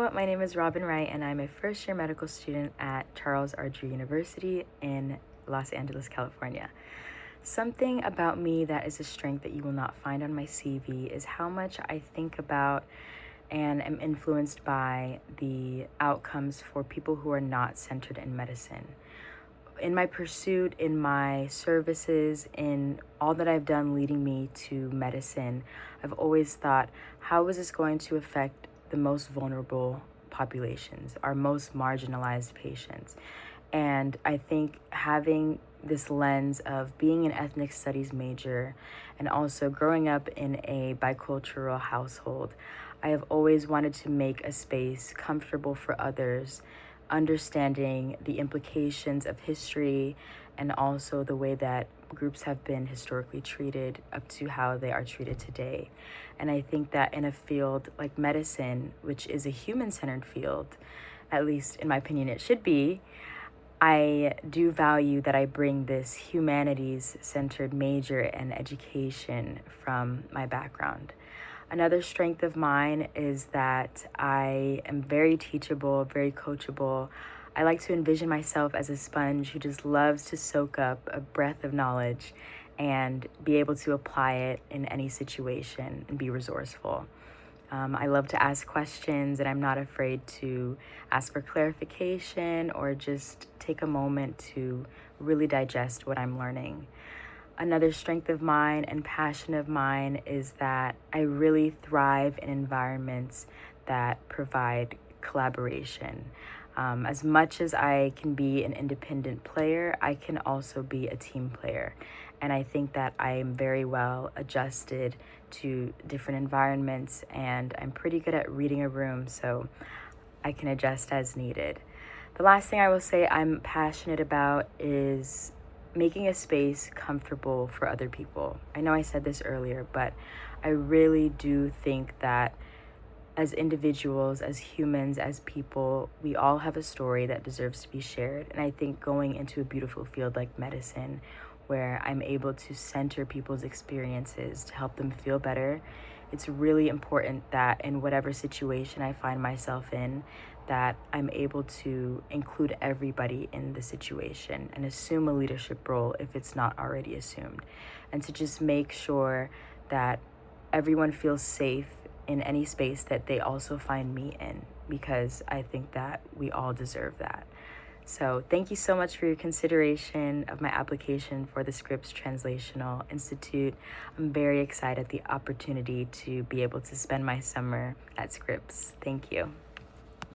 Hello, my name is Robin Wright, and I'm a first-year medical student at Charles R. Drew University in Los Angeles, California. Something about me that is a strength that you will not find on my CV is how much I think about and am influenced by the outcomes for people who are not centered in medicine. In my pursuit, in my services, in all that I've done leading me to medicine, I've always thought, how is this going to affect the most vulnerable populations, our most marginalized patients? And I think having this lens of being an ethnic studies major and also growing up in a bicultural household, I have always wanted to make a space comfortable for others, understanding the implications of history and also the way that groups have been historically treated up to how they are treated today. And I think that in a field like medicine, which is a human-centered field, at least in my opinion it should be, I do value that I bring this humanities-centered major and education from my background. Another strength of mine is that I am very teachable, very coachable. I like to envision myself as a sponge who just loves to soak up a breath of knowledge and be able to apply it in any situation and be resourceful. I love to ask questions, and I'm not afraid to ask for clarification or just take a moment to really digest what I'm learning. Another strength of mine and passion of mine is that I really thrive in environments that provide collaboration. As much as I can be an independent player, I can also be a team player. And I think that I am very well adjusted to different environments, and I'm pretty good at reading a room, so I can adjust as needed. The last thing I will say I'm passionate about is making a space comfortable for other people. I know I said this earlier, but I really do think that as individuals, as humans, as people, we all have a story that deserves to be shared. And I think going into a beautiful field like medicine, where I'm able to center people's experiences to help them feel better, it's really important that in whatever situation I find myself in, that I'm able to include everybody in the situation and assume a leadership role if it's not already assumed. And to just make sure that everyone feels safe in any space that they also find me in, because I think that we all deserve that. So thank you so much for your consideration of my application for the SCRIPPS Translational Institute. I'm very excited at the opportunity to be able to spend my summer at SCRIPPS. Thank you.